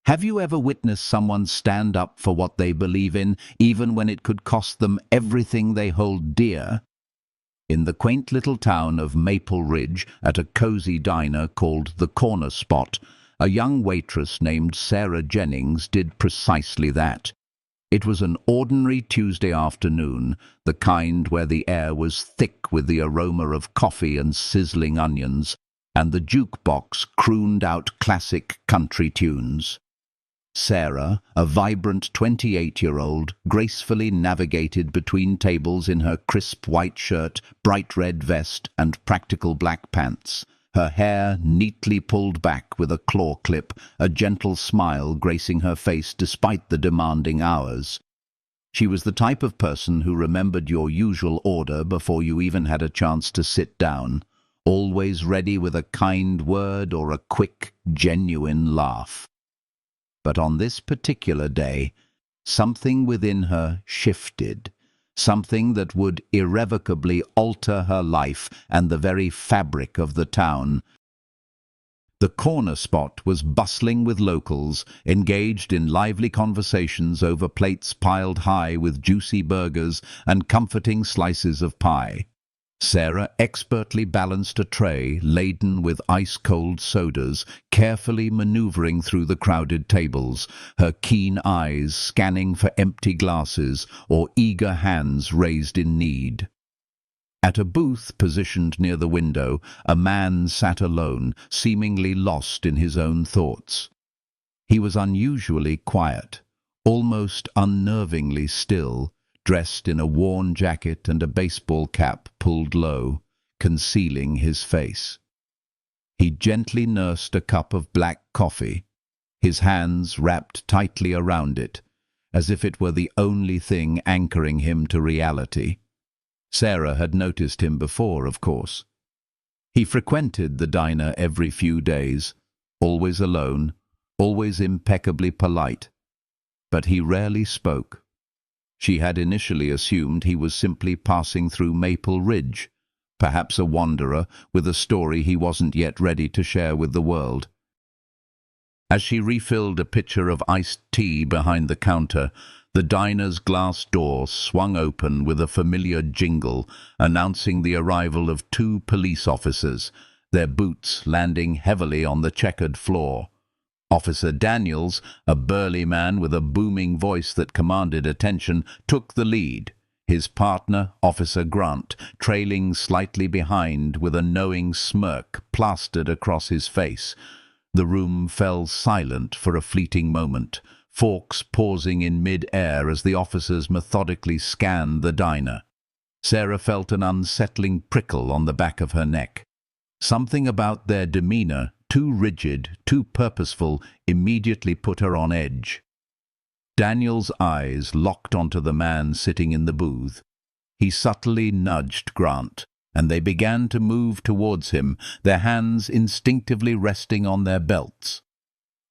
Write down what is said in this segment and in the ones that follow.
Have you ever witnessed someone stand up for what they believe in, even when it could cost them everything they hold dear? In the quaint little town of Maple Ridge, at a cozy diner called The Corner Spot, a young waitress named Sarah Jennings did precisely that. It was an ordinary Tuesday afternoon, the kind where the air was thick with the aroma of coffee and sizzling onions, and the jukebox crooned out classic country tunes. Sarah, a vibrant 28-year-old, gracefully navigated between tables in her crisp white shirt, bright red vest, and practical black pants, her hair neatly pulled back with a claw clip, a gentle smile gracing her face despite the demanding hours. She was the type of person who remembered your usual order before you even had a chance to sit down, always ready with a kind word or a quick, genuine laugh. But on this particular day, something within her shifted, something that would irrevocably alter her life and the very fabric of the town. The Corner Spot was bustling with locals, engaged in lively conversations over plates piled high with juicy burgers and comforting slices of pie. Sarah expertly balanced a tray laden with ice-cold sodas, carefully maneuvering through the crowded tables, her keen eyes scanning for empty glasses or eager hands raised in need. At a booth positioned near the window, a man sat alone, seemingly lost in his own thoughts. He was unusually quiet, almost unnervingly still, dressed in a worn jacket and a baseball cap pulled low, concealing his face. He gently nursed a cup of black coffee, his hands wrapped tightly around it, as if it were the only thing anchoring him to reality. Sarah had noticed him before, of course. He frequented the diner every few days, always alone, always impeccably polite, but he rarely spoke. She had initially assumed he was simply passing through Maple Ridge, perhaps a wanderer with a story he wasn't yet ready to share with the world. As she refilled a pitcher of iced tea behind the counter, the diner's glass door swung open with a familiar jingle announcing the arrival of 2 police officers, their boots landing heavily on the checkered floor. Officer Daniels, a burly man with a booming voice that commanded attention, took the lead, his partner, Officer Grant, trailing slightly behind with a knowing smirk plastered across his face. The room fell silent for a fleeting moment, forks pausing in mid-air as the officers methodically scanned the diner. Sarah felt an unsettling prickle on the back of her neck. Something about their demeanor, too rigid, too purposeful, immediately put her on edge. Daniel's eyes locked onto the man sitting in the booth. He subtly nudged Grant, and they began to move towards him, their hands instinctively resting on their belts.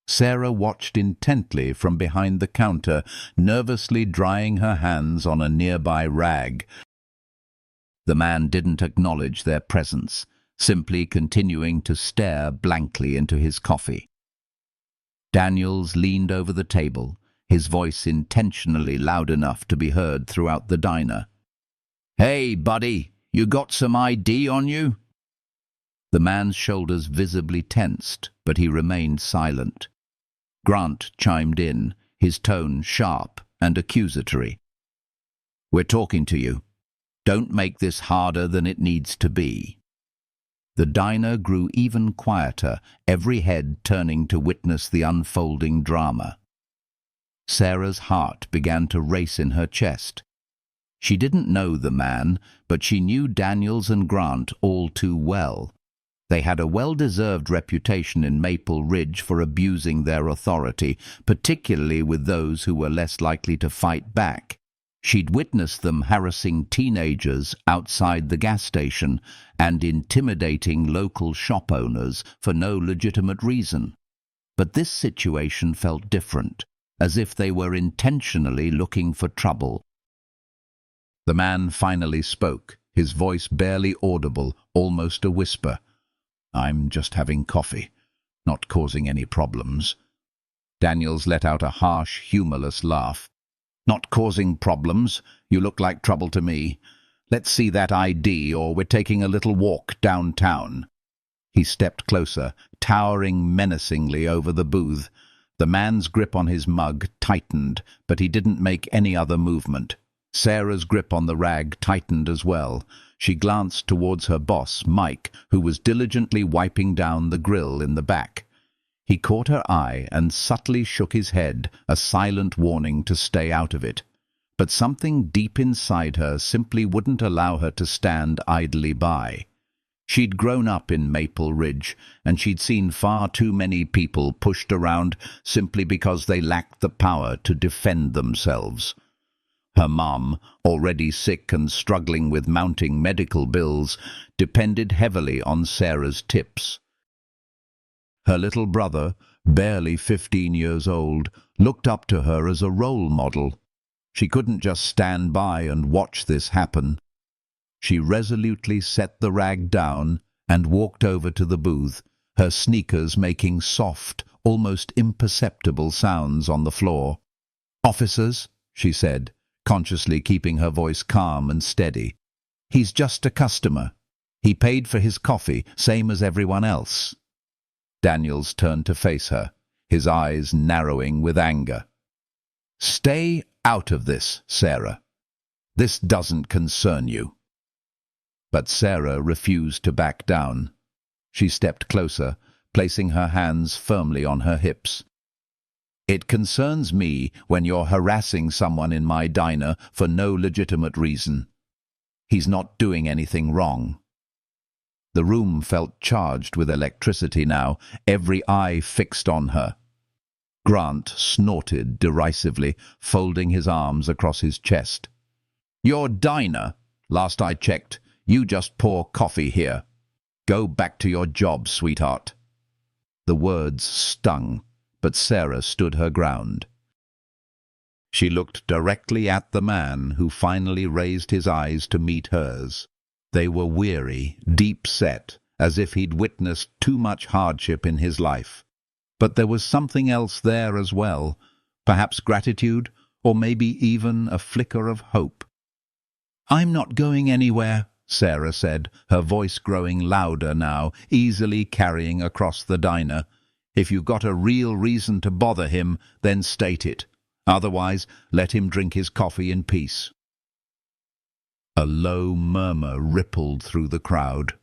Sarah watched intently from behind the counter, nervously drying her hands on a nearby rag. The man didn't acknowledge their presence, simply continuing to stare blankly into his coffee. Daniels leaned over the table, his voice intentionally loud enough to be heard throughout the diner. "Hey, buddy, you got some ID on you?" The man's shoulders visibly tensed, but he remained silent. Grant chimed in, his tone sharp and accusatory. "We're talking to you. Don't make this harder than it needs to be." The diner grew even quieter, every head turning to witness the unfolding drama. Sarah's heart began to race in her chest. She didn't know the man, but she knew Daniels and Grant all too well. They had a well-deserved reputation in Maple Ridge for abusing their authority, particularly with those who were less likely to fight back. She'd witnessed them harassing teenagers outside the gas station and intimidating local shop owners for no legitimate reason. But this situation felt different, as if they were intentionally looking for trouble. The man finally spoke, his voice barely audible, almost a whisper. "I'm just having coffee, not causing any problems." Daniels let out a harsh, humorless laugh. Not causing problems. You look like trouble to me. Let's see that ID, or we're taking a little walk downtown. He stepped closer, towering menacingly over the booth. The man's grip on his mug tightened, but he didn't make any other movement. Sarah's grip on the rag tightened as well. She glanced towards her boss, Mike, who was diligently wiping down the grill in the back. He caught her eye and subtly shook his head, a silent warning to stay out of it. But something deep inside her simply wouldn't allow her to stand idly by. She'd grown up in Maple Ridge, and she'd seen far too many people pushed around simply because they lacked the power to defend themselves. Her mom, already sick and struggling with mounting medical bills, depended heavily on Sarah's tips. Her little brother, barely 15 years old, looked up to her as a role model. She couldn't just stand by and watch this happen. She resolutely set the rag down and walked over to the booth, her sneakers making soft, almost imperceptible sounds on the floor. "Officers," she said, consciously keeping her voice calm and steady. "He's just a customer. He paid for his coffee, same as everyone else." Daniels turned to face her, his eyes narrowing with anger. "Stay out of this, Sarah. This doesn't concern you." But Sarah refused to back down. She stepped closer, placing her hands firmly on her hips. "It concerns me when you're harassing someone in my diner for no legitimate reason. He's not doing anything wrong." The room felt charged with electricity now, every eye fixed on her. Grant snorted derisively, folding his arms across his chest. "Your diner? Last I checked, you just pour coffee here. Go back to your job, sweetheart." The words stung, but Sarah stood her ground. She looked directly at the man, who finally raised his eyes to meet hers. They were weary, deep-set, as if he'd witnessed too much hardship in his life. But there was something else there as well, perhaps gratitude, or maybe even a flicker of hope. "I'm not going anywhere," Sarah said, her voice growing louder now, easily carrying across the diner. "If you've got a real reason to bother him, then state it. Otherwise, let him drink his coffee in peace." A low murmur rippled through the crowd.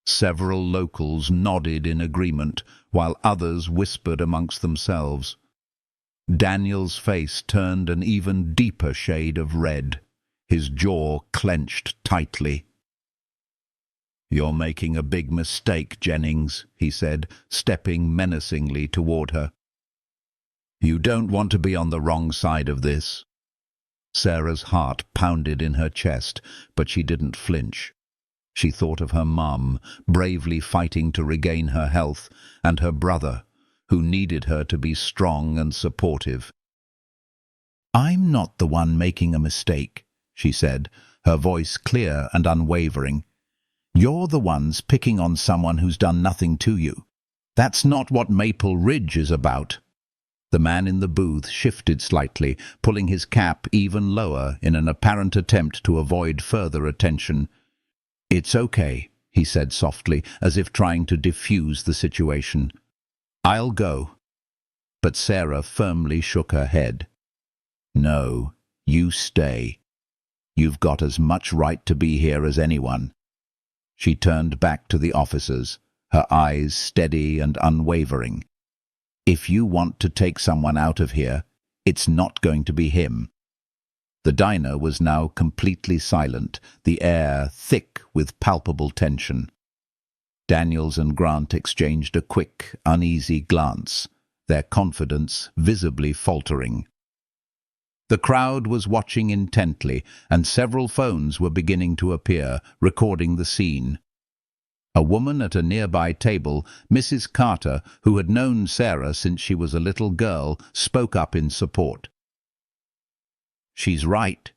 Several locals nodded in agreement, while others whispered amongst themselves. Daniel's face turned an even deeper shade of red. His jaw clenched tightly. "You're making a big mistake, Jennings," he said, stepping menacingly toward her. "You don't want to be on the wrong side of this." Sarah's heart pounded in her chest, but she didn't flinch. She thought of her mum, bravely fighting to regain her health, and her brother, who needed her to be strong and supportive. "I'm not the one making a mistake," she said, her voice clear and unwavering. "You're the ones picking on someone who's done nothing to you. That's not what Maple Ridge is about." The man in the booth shifted slightly, pulling his cap even lower in an apparent attempt to avoid further attention. "It's okay," he said softly, as if trying to diffuse the situation. "I'll go." But Sarah firmly shook her head. "No, you stay. You've got as much right to be here as anyone." She turned back to the officers, her eyes steady and unwavering. "If you want to take someone out of here, it's not going to be him." The diner was now completely silent, the air thick with palpable tension. Daniels and Grant exchanged a quick, uneasy glance, their confidence visibly faltering. The crowd was watching intently, and several phones were beginning to appear, recording the scene. A woman at a nearby table, Mrs. Carter, who had known Sarah since she was a little girl, spoke up in support. "She's right.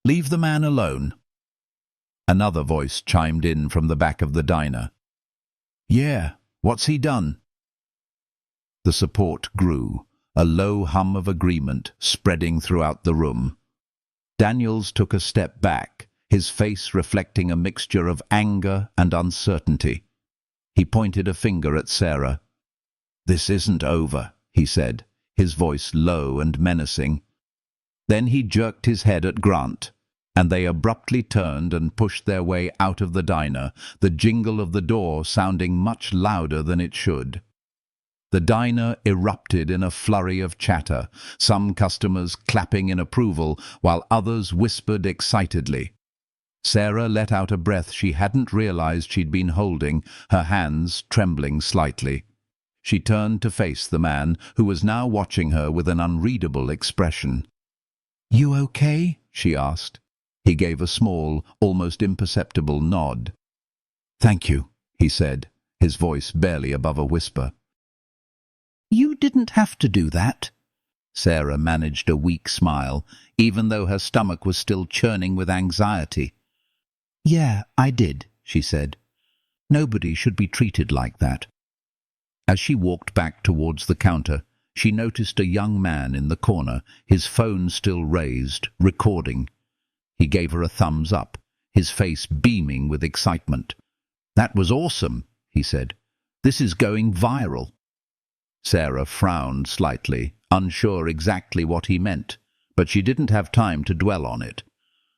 Leave the man alone." Another voice chimed in from the back of the diner. "Yeah, what's he done?" The support grew, a low hum of agreement spreading throughout the room. Daniels took a step back, his face reflecting a mixture of anger and uncertainty. He pointed a finger at Sarah. "This isn't over," he said, his voice low and menacing. Then he jerked his head at Grant, and they abruptly turned and pushed their way out of the diner, the jingle of the door sounding much louder than it should. The diner erupted in a flurry of chatter, some customers clapping in approval, while others whispered excitedly. Sarah let out a breath she hadn't realized she'd been holding, her hands trembling slightly. She turned to face the man, who was now watching her with an unreadable expression. "You okay?" she asked. He gave a small, almost imperceptible nod. "Thank you," he said, his voice barely above a whisper. "You didn't have to do that." Sarah managed a weak smile, even though her stomach was still churning with anxiety. "Yeah, I did," she said. "Nobody should be treated like that." As she walked back towards the counter, she noticed a young man in the corner, his phone still raised, recording. He gave her a thumbs up, his face beaming with excitement. "That was awesome," he said. "This is going viral." Sarah frowned slightly, unsure exactly what he meant, but she didn't have time to dwell on it.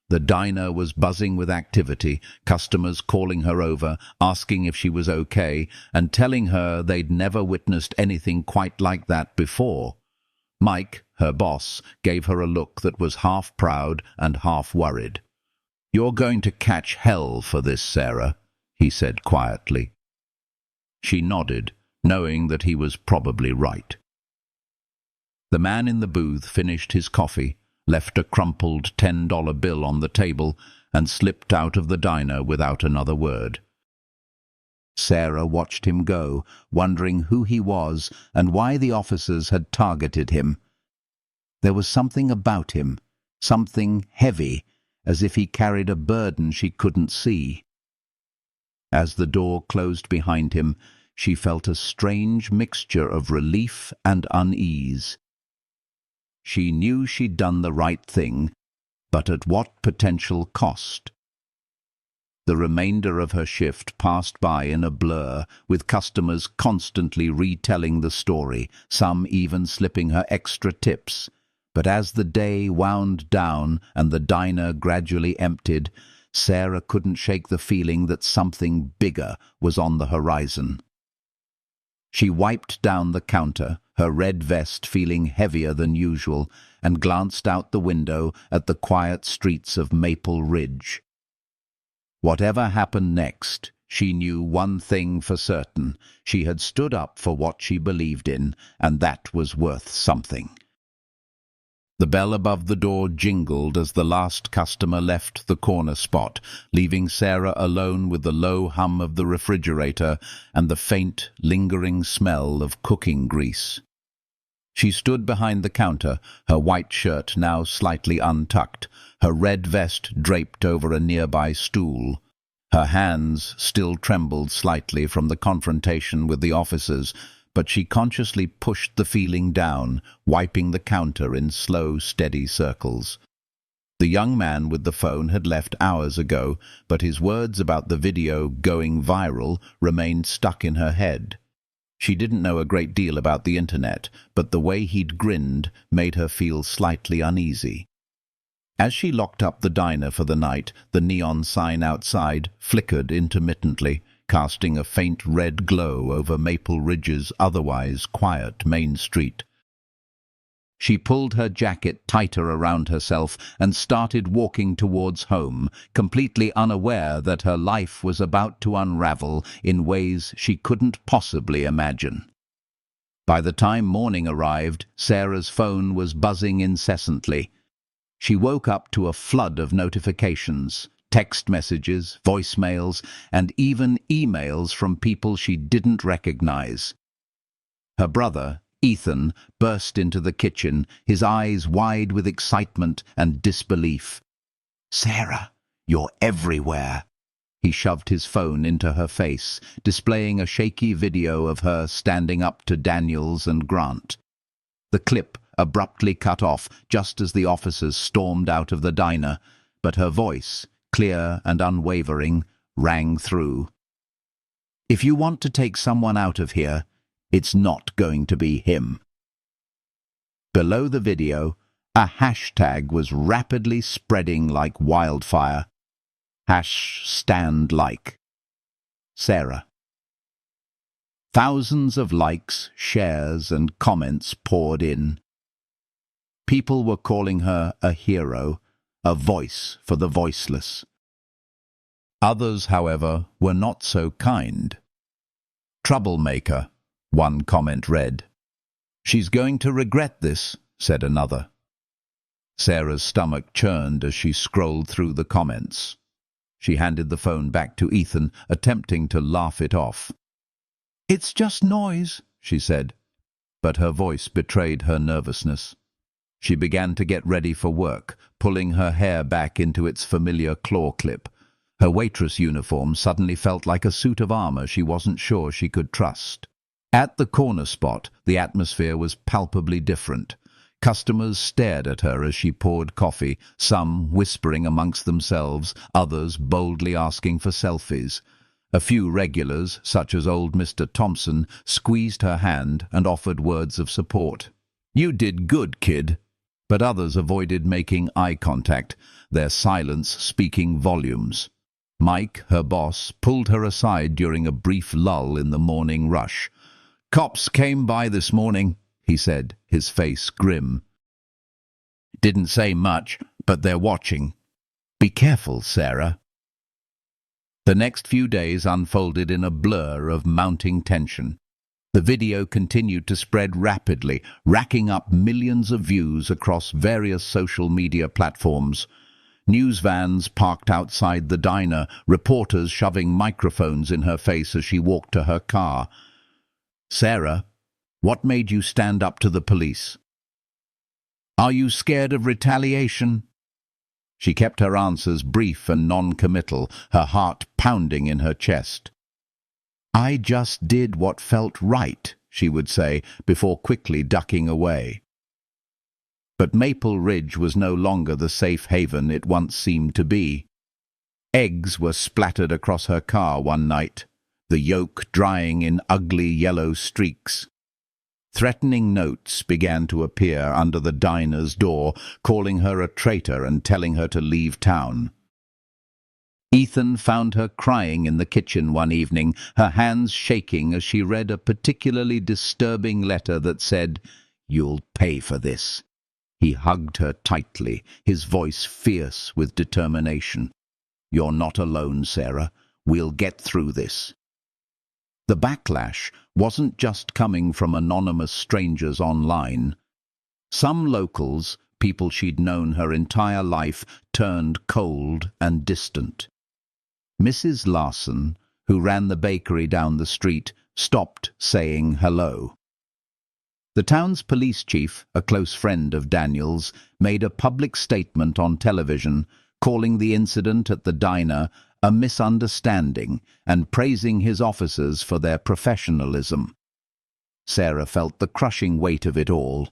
The diner was buzzing with activity, customers calling her over, asking if she was okay, and telling her they'd never witnessed anything quite like that before. Mike, her boss, gave her a look that was half proud and half worried. "You're going to catch hell for this, Sarah," he said quietly. She nodded, knowing that he was probably right. The man in the booth finished his coffee, left a crumpled $10 bill on the table, and slipped out of the diner without another word. Sarah watched him go, wondering who he was and why the officers had targeted him. There was something about him, something heavy, as if he carried a burden she couldn't see. As the door closed behind him, she felt a strange mixture of relief and unease. She knew she'd done the right thing, but at what potential cost? The remainder of her shift passed by in a blur, with customers constantly retelling the story, some even slipping her extra tips. But as the day wound down and the diner gradually emptied, Sarah couldn't shake the feeling that something bigger was on the horizon. She wiped down the counter, her red vest feeling heavier than usual, and glanced out the window at the quiet streets of Maple Ridge. Whatever happened next, she knew one thing for certain. She had stood up for what she believed in, and that was worth something. The bell above the door jingled as the last customer left the corner spot, leaving Sarah alone with the low hum of the refrigerator and the faint, lingering smell of cooking grease. She stood behind the counter, her white shirt now slightly untucked, her red vest draped over a nearby stool. Her hands still trembled slightly from the confrontation with the officers, but she consciously pushed the feeling down, wiping the counter in slow, steady circles. The young man with the phone had left hours ago, but his words about the video going viral remained stuck in her head. She didn't know a great deal about the internet, but the way he'd grinned made her feel slightly uneasy. As she locked up the diner for the night, the neon sign outside flickered intermittently, casting a faint red glow over Maple Ridge's otherwise quiet main street. She pulled her jacket tighter around herself and started walking towards home, completely unaware that her life was about to unravel in ways she couldn't possibly imagine. By the time morning arrived, Sarah's phone was buzzing incessantly. She woke up to a flood of notifications, text messages, voicemails, and even emails from people she didn't recognize. Her brother, Ethan, burst into the kitchen, his eyes wide with excitement and disbelief. "Sarah, you're everywhere," He shoved his phone into her face, displaying a shaky video of her standing up to Daniels and Grant. The clip abruptly cut off just as the officers stormed out of the diner, but her voice, clear and unwavering, rang through. "If you want to take someone out of here, it's not going to be him." Below the video, a hashtag was rapidly spreading like wildfire. #StandLike. Sarah. Thousands of likes, shares, and comments poured in. People were calling her a hero, a voice for the voiceless. Others, however, were not so kind. "Troublemaker," one comment read. "She's going to regret this," said another. Sarah's stomach churned as she scrolled through the comments. She handed the phone back to Ethan, attempting to laugh it off. "It's just noise," she said, but her voice betrayed her nervousness. She began to get ready for work, pulling her hair back into its familiar claw clip. Her waitress uniform suddenly felt like a suit of armor she wasn't sure she could trust. At the corner spot, the atmosphere was palpably different. Customers stared at her as she poured coffee, some whispering amongst themselves, others boldly asking for selfies. A few regulars, such as old Mr. Thompson, squeezed her hand and offered words of support. "You did good, kid." But others avoided making eye contact, their silence speaking volumes. Mike, her boss, pulled her aside during a brief lull in the morning rush. "Cops came by this morning," he said, his face grim. "Didn't say much, but they're watching. Be careful, Sarah." The next few days unfolded in a blur of mounting tension. The video continued to spread rapidly, racking up millions of views across various social media platforms. News vans parked outside the diner, reporters shoving microphones in her face as she walked to her car. "Sarah, what made you stand up to the police? Are you scared of retaliation?" She kept her answers brief and non-committal, her heart pounding in her chest. "I just did what felt right," she would say, before quickly ducking away. But Maple Ridge was no longer the safe haven it once seemed to be. Eggs were splattered across her car one night, the yolk drying in ugly yellow streaks. Threatening notes began to appear under the diner's door, calling her a traitor and telling her to leave town. Ethan found her crying in the kitchen one evening, her hands shaking as she read a particularly disturbing letter that said, "You'll pay for this." He hugged her tightly, his voice fierce with determination. "You're not alone, Sarah. We'll get through this." The backlash wasn't just coming from anonymous strangers online. Some locals, people she'd known her entire life, turned cold and distant. Mrs. Larson, who ran the bakery down the street, stopped saying hello. The town's police chief, a close friend of Daniel's, made a public statement on television, calling the incident at the diner a misunderstanding and praising his officers for their professionalism. Sarah felt the crushing weight of it all.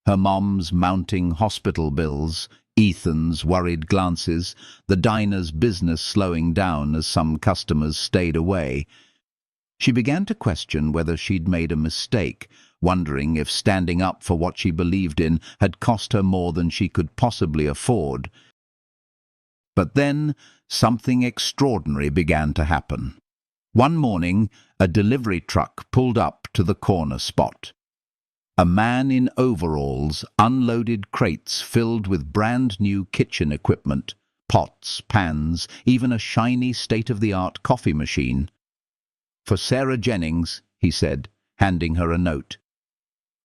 Her mom's mounting hospital bills, Ethan's worried glances, the diner's business slowing down as some customers stayed away. She began to question whether she'd made a mistake, wondering if standing up for what she believed in had cost her more than she could possibly afford. But then something extraordinary began to happen. One morning, a delivery truck pulled up to the corner spot. A man in overalls unloaded crates filled with brand-new kitchen equipment, pots, pans, even a shiny state-of-the-art coffee machine. "For Sarah Jennings," he said, handing her a note.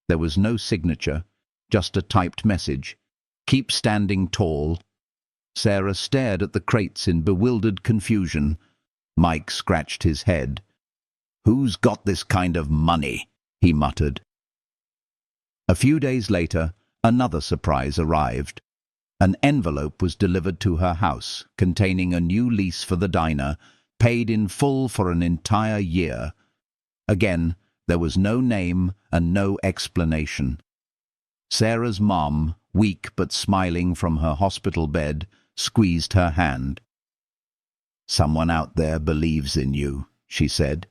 There was no signature, just a typed message. "Keep standing tall." Sarah stared at the crates in bewildered confusion. Mike scratched his head. "Who's got this kind of money?" he muttered. A few days later, another surprise arrived. An envelope was delivered to her house, containing a new lease for the diner, paid in full for an entire year. Again, there was no name and no explanation. Sarah's mom, weak but smiling from her hospital bed, squeezed her hand. "Someone out there believes in you," she said.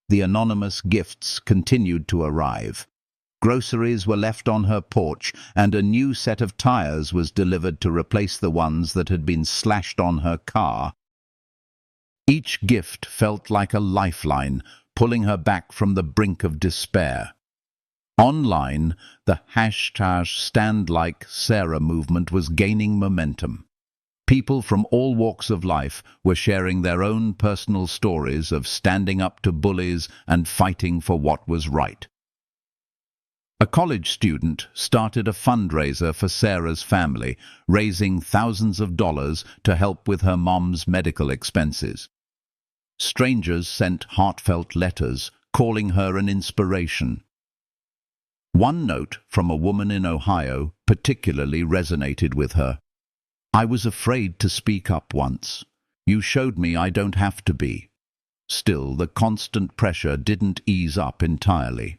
The anonymous gifts continued to arrive. Groceries were left on her porch, and a new set of tires was delivered to replace the ones that had been slashed on her car. Each gift felt like a lifeline, pulling her back from the brink of despair. Online, the #StandLikeSarah movement was gaining momentum. People from all walks of life were sharing their own personal stories of standing up to bullies and fighting for what was right. A college student started a fundraiser for Sarah's family, raising thousands of dollars to help with her mom's medical expenses. Strangers sent heartfelt letters, calling her an inspiration. One note from a woman in Ohio particularly resonated with her. "I was afraid to speak up once. You showed me I don't have to be." Still, the constant pressure didn't ease up entirely.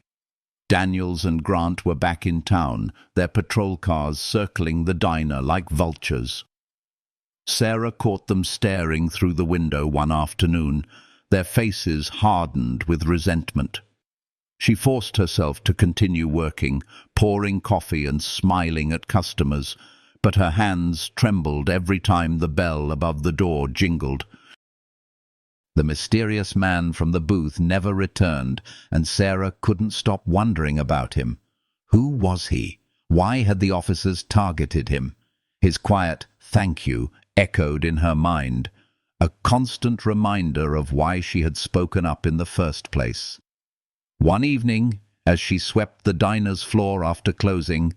Daniels and Grant were back in town, their patrol cars circling the diner like vultures. Sarah caught them staring through the window one afternoon, their faces hardened with resentment. She forced herself to continue working, pouring coffee and smiling at customers, but her hands trembled every time the bell above the door jingled. The mysterious man from the booth never returned, and Sarah couldn't stop wondering about him. Who was he? Why had the officers targeted him? His quiet "thank you" echoed in her mind, a constant reminder of why she had spoken up in the first place. One evening, as she swept the diner's floor after closing,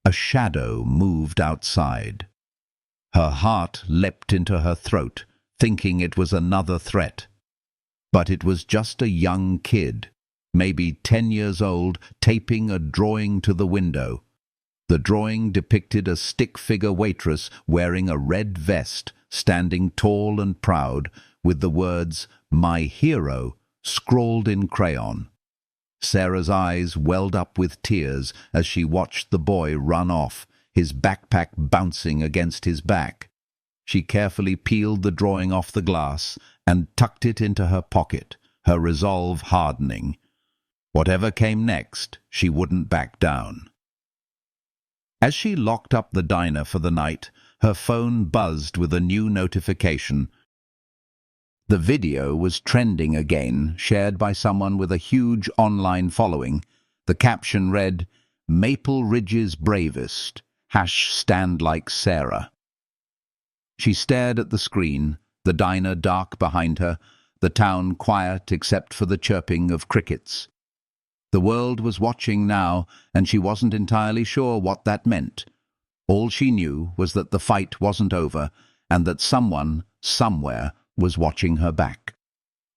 a shadow moved outside. Her heart leapt into her throat, thinking it was another threat. But it was just a young kid, maybe 10 years old, taping a drawing to the window. The drawing depicted a stick-figure waitress wearing a red vest, standing tall and proud, with the words "My Hero" scrawled in crayon. Sarah's eyes welled up with tears as she watched the boy run off, his backpack bouncing against his back. She carefully peeled the drawing off the glass and tucked it into her pocket, her resolve hardening. Whatever came next, she wouldn't back down. As she locked up the diner for the night, her phone buzzed with a new notification. The video was trending again, shared by someone with a huge online following. The caption read, "Maple Ridge's bravest, #StandLikeSarah." She stared at the screen, the diner dark behind her, the town quiet except for the chirping of crickets. The world was watching now, and she wasn't entirely sure what that meant. All she knew was that the fight wasn't over, and that someone, somewhere, was watching her back.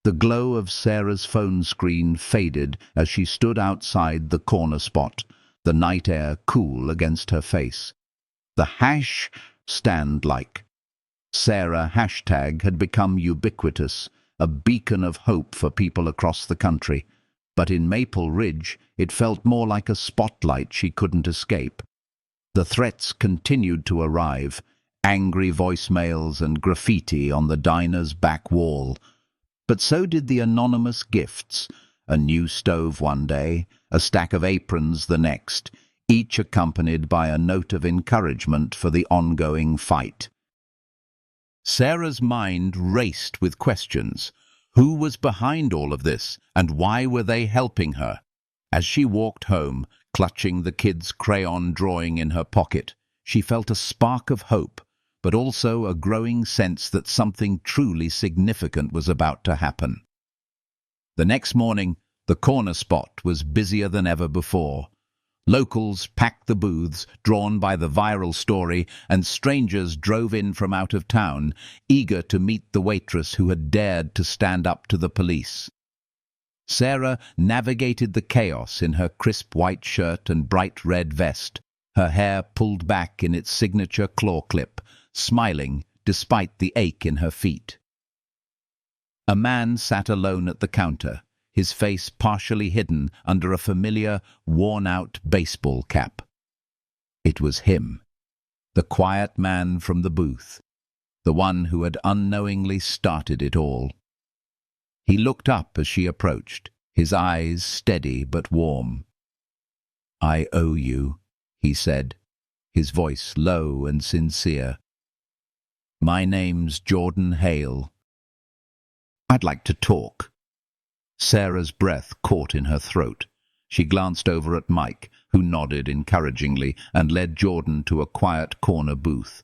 The glow of Sarah's phone screen faded as she stood outside the corner spot, the night air cool against her face. The #StandLike Sarah hashtag had become ubiquitous, a beacon of hope for people across the country. But in Maple Ridge, it felt more like a spotlight she couldn't escape. The threats continued to arrive, angry voicemails and graffiti on the diner's back wall. But so did the anonymous gifts, a new stove one day, a stack of aprons the next, each accompanied by a note of encouragement for the ongoing fight. Sarah's mind raced with questions. Who was behind all of this, and why were they helping her? As she walked home, clutching the kid's crayon drawing in her pocket, she felt a spark of hope, but also a growing sense that something truly significant was about to happen. The next morning, the corner spot was busier than ever before. Locals packed the booths, drawn by the viral story, and strangers drove in from out of town, eager to meet the waitress who had dared to stand up to the police. Sarah navigated the chaos in her crisp white shirt and bright red vest, her hair pulled back in its signature claw clip, smiling despite the ache in her feet. A man sat alone at the counter, his face partially hidden under a familiar, worn-out baseball cap. It was him, the quiet man from the booth, the one who had unknowingly started it all. He looked up as she approached, his eyes steady but warm. "I owe you," he said, his voice low and sincere. "My name's Jordan Hale. I'd like to talk." Sarah's breath caught in her throat. She glanced over at Mike, who nodded encouragingly and led Jordan to a quiet corner booth.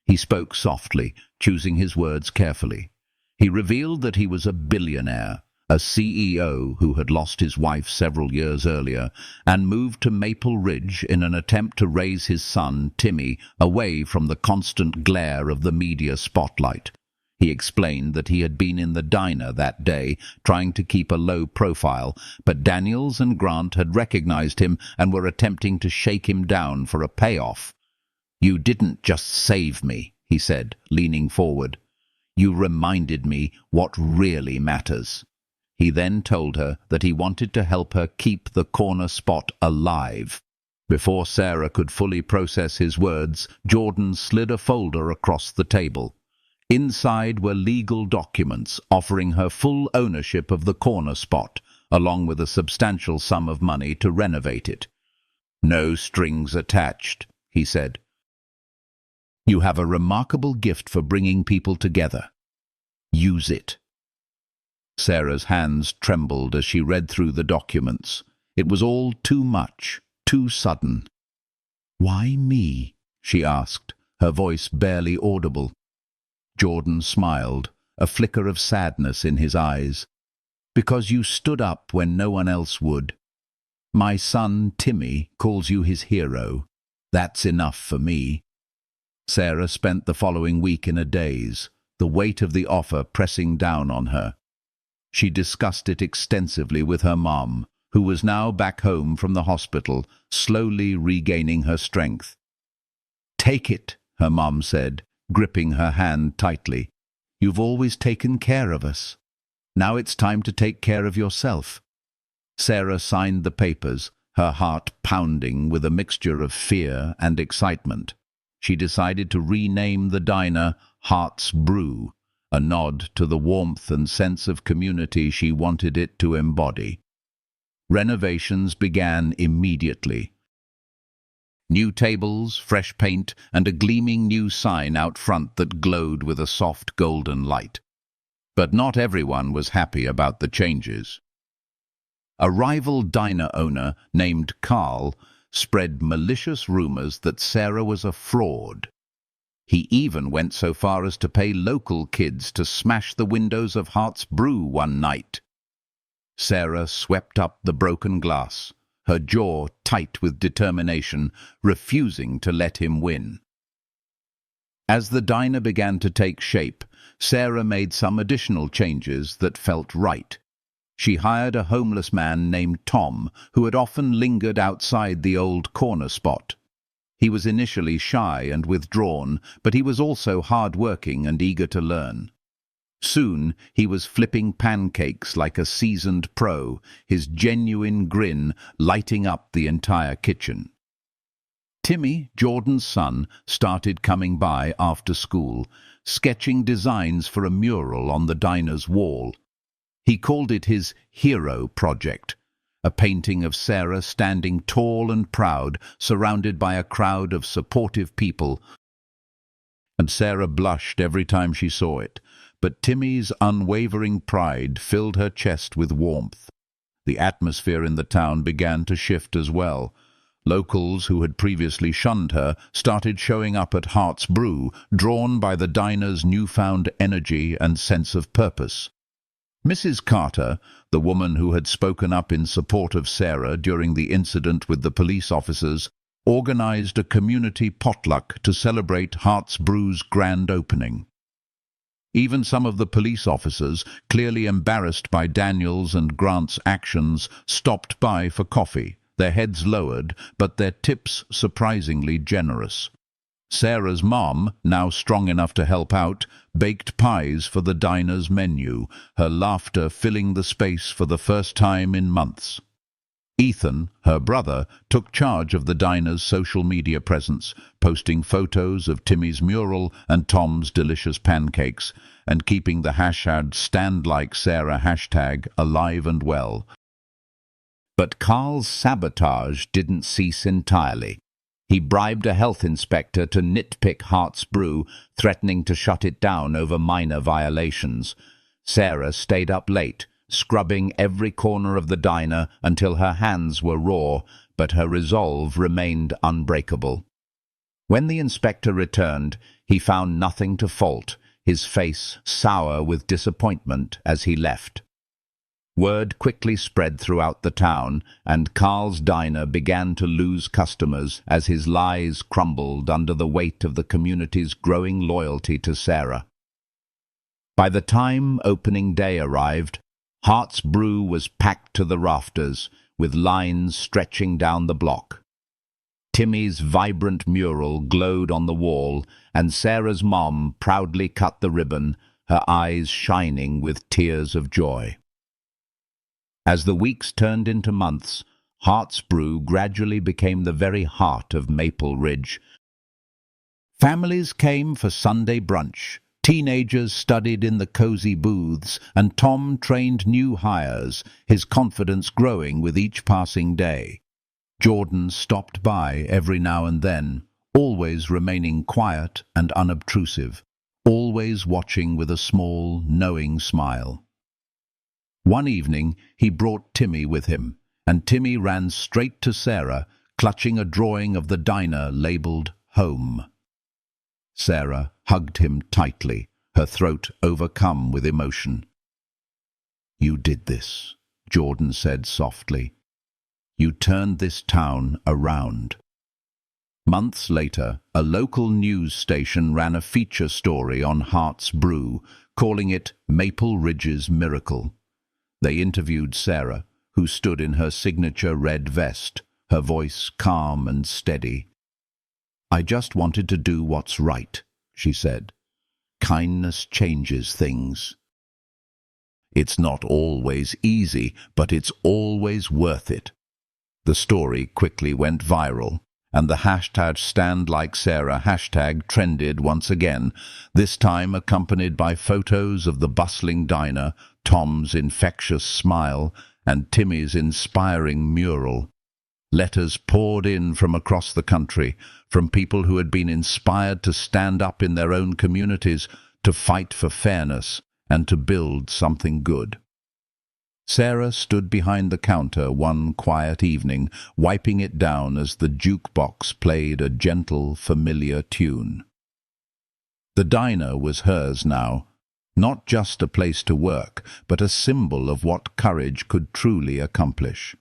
He spoke softly, choosing his words carefully. He revealed that he was a billionaire, a CEO who had lost his wife several years earlier and moved to Maple Ridge in an attempt to raise his son, Timmy, away from the constant glare of the media spotlight. He explained that he had been in the diner that day, trying to keep a low profile, but Daniels and Grant had recognized him and were attempting to shake him down for a payoff. "You didn't just save me," he said, leaning forward. "You reminded me what really matters." He then told her that he wanted to help her keep the corner spot alive. Before Sarah could fully process his words, Jordan slid a folder across the table. Inside were legal documents offering her full ownership of the corner spot, along with a substantial sum of money to renovate it. "No strings attached," he said. "You have a remarkable gift for bringing people together. Use it." Sarah's hands trembled as she read through the documents. It was all too much, too sudden. "Why me?" she asked, her voice barely audible. Jordan smiled, a flicker of sadness in his eyes. "Because you stood up when no one else would. My son, Timmy, calls you his hero. That's enough for me." Sarah spent the following week in a daze, the weight of the offer pressing down on her. She discussed it extensively with her mom, who was now back home from the hospital, slowly regaining her strength. "Take it," her mom said, gripping her hand tightly. "You've always taken care of us. Now it's time to take care of yourself." Sarah signed the papers, her heart pounding with a mixture of fear and excitement. She decided to rename the diner Heart's Brew, a nod to the warmth and sense of community she wanted it to embody. Renovations began immediately. New tables, fresh paint, and a gleaming new sign out front that glowed with a soft golden light. But not everyone was happy about the changes. A rival diner owner named Carl spread malicious rumors that Sarah was a fraud. He even went so far as to pay local kids to smash the windows of Heart's Brew one night. Sarah swept up the broken glass, her jaw tight with determination, refusing to let him win. As the diner began to take shape, Sarah made some additional changes that felt right. She hired a homeless man named Tom, who had often lingered outside the old corner spot. He was initially shy and withdrawn, but he was also hard-working and eager to learn. Soon he was flipping pancakes like a seasoned pro, his genuine grin lighting up the entire kitchen. Timmy, Jordan's son, started coming by after school, sketching designs for a mural on the diner's wall. He called it his hero project, a painting of Sarah standing tall and proud, surrounded by a crowd of supportive people. And Sarah blushed every time she saw it. But Timmy's unwavering pride filled her chest with warmth. The atmosphere in the town began to shift as well. Locals who had previously shunned her started showing up at Heart's Brew, drawn by the diner's newfound energy and sense of purpose. Mrs. Carter, the woman who had spoken up in support of Sarah during the incident with the police officers, organized a community potluck to celebrate Heart's Brew's grand opening. Even some of the police officers, clearly embarrassed by Daniels and Grant's actions, stopped by for coffee, their heads lowered, but their tips surprisingly generous. Sarah's mom, now strong enough to help out, baked pies for the diner's menu, her laughter filling the space for the first time in months. Ethan, her brother, took charge of the diner's social media presence, posting photos of Timmy's mural and Tom's delicious pancakes, and keeping the #StandLikeSarah hashtag alive and well. But Carl's sabotage didn't cease entirely. He bribed a health inspector to nitpick Hart's Brew, threatening to shut it down over minor violations. Sarah stayed up late, scrubbing every corner of the diner until her hands were raw, but her resolve remained unbreakable. When the inspector returned, he found nothing to fault, his face sour with disappointment as he left. Word quickly spread throughout the town, and Carl's diner began to lose customers as his lies crumbled under the weight of the community's growing loyalty to Sarah. By the time opening day arrived, Hart's Brew was packed to the rafters, with lines stretching down the block. Timmy's vibrant mural glowed on the wall, and Sarah's mom proudly cut the ribbon, her eyes shining with tears of joy. As the weeks turned into months, Hart's Brew gradually became the very heart of Maple Ridge. Families came for Sunday brunch. Teenagers studied in the cozy booths, and Tom trained new hires, his confidence growing with each passing day. Jordan stopped by every now and then, always remaining quiet and unobtrusive, always watching with a small, knowing smile. One evening he brought Timmy with him, and Timmy ran straight to Sarah, clutching a drawing of the diner labelled Home. Sarah hugged him tightly, her throat overcome with emotion. "You did this," Jordan said softly. "You turned this town around." Months later, a local news station ran a feature story on Hart's Brew, calling it Maple Ridge's Miracle. They interviewed Sarah, who stood in her signature red vest, her voice calm and steady. "I just wanted to do what's right," she said. "Kindness changes things. It's not always easy, but it's always worth it." The story quickly went viral, and the #StandLikeSarah hashtag trended once again, this time accompanied by photos of the bustling diner, Tom's infectious smile, and Timmy's inspiring mural. Letters poured in from across the country, from people who had been inspired to stand up in their own communities, to fight for fairness, and to build something good. Sarah stood behind the counter one quiet evening, wiping it down as the jukebox played a gentle, familiar tune. The diner was hers now, not just a place to work, but a symbol of what courage could truly accomplish.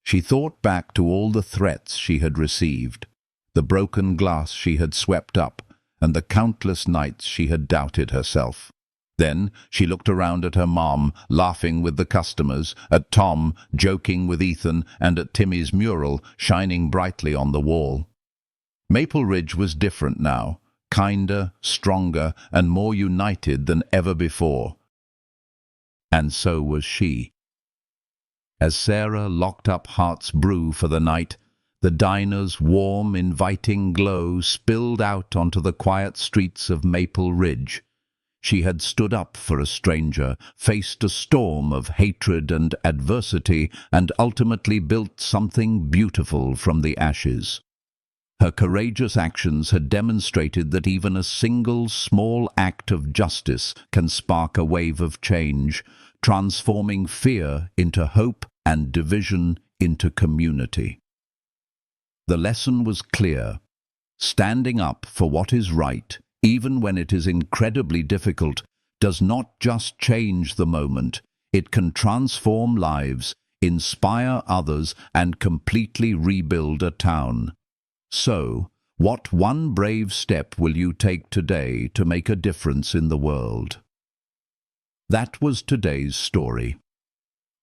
She thought back to all the threats she had received, the broken glass she had swept up, and the countless nights she had doubted herself. Then she looked around at her mom, laughing with the customers, at Tom, joking with Ethan, and at Timmy's mural, shining brightly on the wall. Maple Ridge was different now, kinder, stronger, and more united than ever before. And so was she. As Sarah locked up Hart's Brew for the night, the diner's warm, inviting glow spilled out onto the quiet streets of Maple Ridge. She had stood up for a stranger, faced a storm of hatred and adversity, and ultimately built something beautiful from the ashes. Her courageous actions had demonstrated that even a single small act of justice can spark a wave of change, transforming fear into hope and division into community. The lesson was clear. Standing up for what is right, even when it is incredibly difficult, does not just change the moment. It can transform lives, inspire others, and completely rebuild a town. So, what one brave step will you take today to make a difference in the world? That was today's story.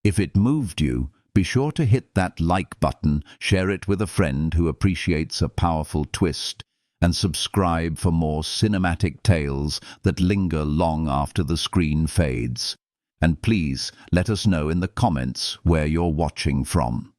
If it moved you, Be sure to hit that like button, share it with a friend who appreciates a powerful twist, and subscribe for more cinematic tales that linger long after the screen fades. And please let us know in the comments where you're watching from.